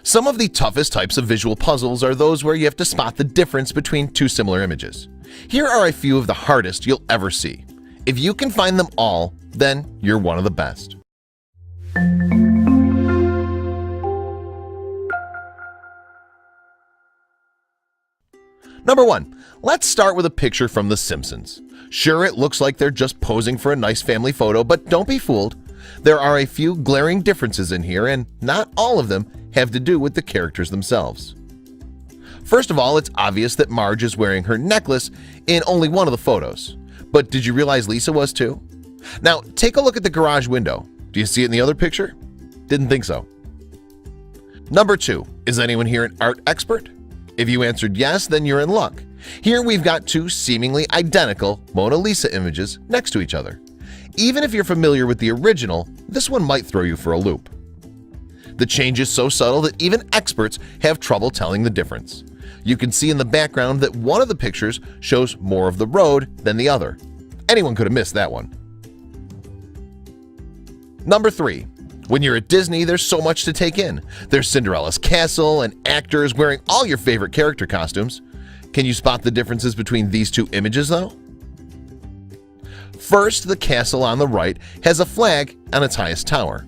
Some of the toughest types of visual puzzles are those where you have to spot the difference between two similar images. Here are a few of the hardest you'll ever see. If you can find them all, then you're one of the best. Number 1. Let's start with a picture from The Simpsons. Sure, it looks like they're just posing for a nice family photo, but don't be fooled. There are a few glaring differences in here, and not all of them have to do with the characters themselves. First of all, it's obvious that Marge is wearing her necklace in only one of the photos. But did you realize Lisa was too? Now, take a look at the garage window. Do you see it in the other picture? Didn't think so. Number 2. Is anyone here an art expert? If you answered yes, then you're in luck. Here we've got two seemingly identical Mona Lisa images next to each other. Even if you're familiar with the original, this one might throw you for a loop. The change is so subtle that even experts have trouble telling the difference. You can see in the background that one of the pictures shows more of the road than the other. Anyone could have missed that one. Number 3. When you're at Disney, there's so much to take in. There's Cinderella's castle and actors wearing all your favorite character costumes. Can you spot the differences between these two images, though? First, the castle on the right has a flag on its highest tower,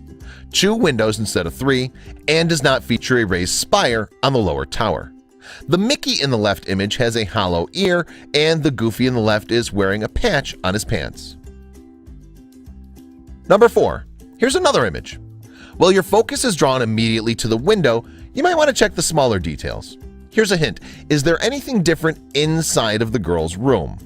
2 windows instead of 3, and does not feature a raised spire on the lower tower. The Mickey in the left image has a hollow ear, and the Goofy in the left is wearing a patch on his pants. Number 4. Here's another image. While your focus is drawn immediately to the window, you might want to check the smaller details. Here's a hint. Is there anything different inside of the girl's room?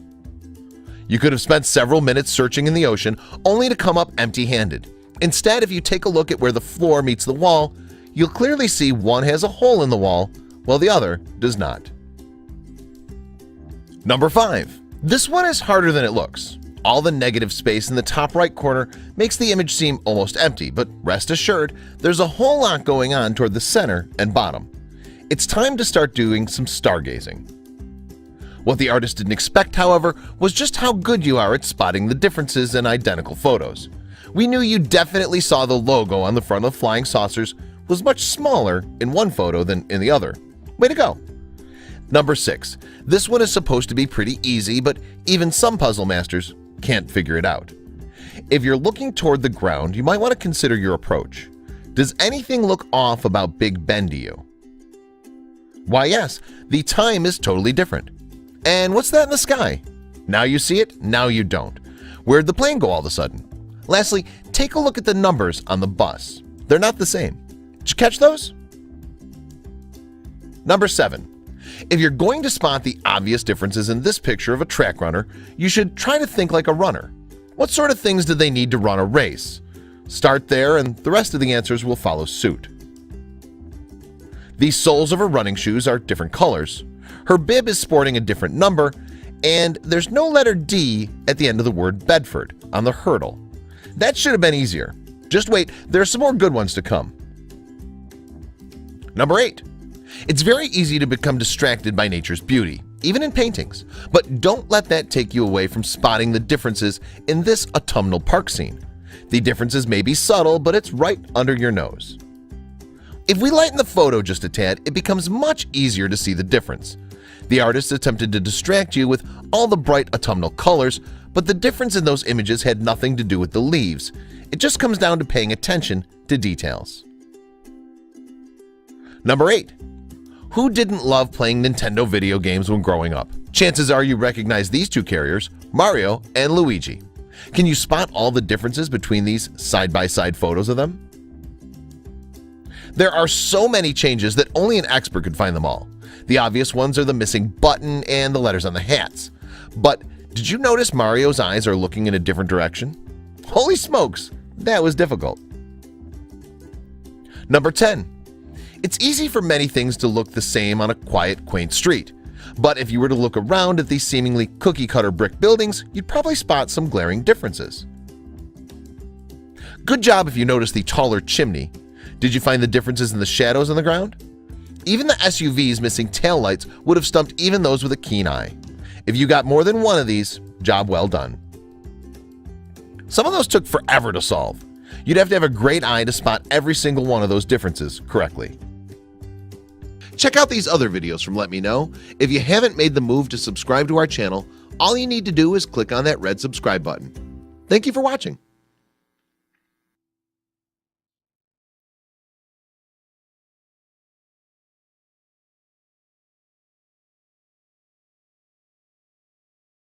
You could have spent several minutes searching in the ocean only to come up empty-handed. Instead, if you take a look at where the floor meets the wall, you'll clearly see one has a hole in the wall while the other does not. Number 5. This one is harder than it looks. All the negative space in the top right corner makes the image seem almost empty, but rest assured, there's a whole lot going on toward the center and bottom. It's time to start doing some stargazing. What the artist didn't expect, however, was just how good you are at spotting the differences in identical photos. We knew you definitely saw the logo on the front of flying saucers was much smaller in one photo than in the other. Way to go! Number 6. This one is supposed to be pretty easy, but even some puzzle masters can't figure it out. If you're looking toward the ground, you might want to consider your approach. Does anything look off about Big Ben to you? Why yes, the time is totally different. And what's that in the sky? Now you see it, now you don't. Where'd the plane go all of a sudden? Lastly, take a look at the numbers on the bus. They're not the same. Did you catch those? Number 7. If you're going to spot the obvious differences in this picture of a track runner, you should try to think like a runner. What sort of things do they need to run a race? Start there and the rest of the answers will follow suit. The soles of her running shoes are different colors. Her bib is sporting a different number, and there's no letter D at the end of the word Bedford on the hurdle. That should have been easier. Just wait, there are some more good ones to come. Number 8. It's very easy to become distracted by nature's beauty, even in paintings, but don't let that take you away from spotting the differences in this autumnal park scene. The differences may be subtle, but it's right under your nose. If we lighten the photo just a tad, it becomes much easier to see the difference. The artist attempted to distract you with all the bright autumnal colors, but the difference in those images had nothing to do with the leaves. It just comes down to paying attention to details. Number 8. Who didn't love playing Nintendo video games when growing up? Chances are you recognize these two carriers, Mario and Luigi. Can you spot all the differences between these side-by-side photos of them? There are so many changes that only an expert could find them all. The obvious ones are the missing button and the letters on the hats. But did you notice Mario's eyes are looking in a different direction? Holy smokes, that was difficult. Number 10. It's easy for many things to look the same on a quiet, quaint street. But if you were to look around at these seemingly cookie-cutter brick buildings, you'd probably spot some glaring differences. Good job if you noticed the taller chimney. Did you find the differences in the shadows on the ground? Even the SUV's missing taillights would have stumped even those with a keen eye. If you got more than one of these, job well done. Some of those took forever to solve. You'd have to have a great eye to spot every single one of those differences correctly. Check out these other videos from Let Me Know. If you haven't made the move to subscribe to our channel, all you need to do is click on that red subscribe button. Thank you for watching.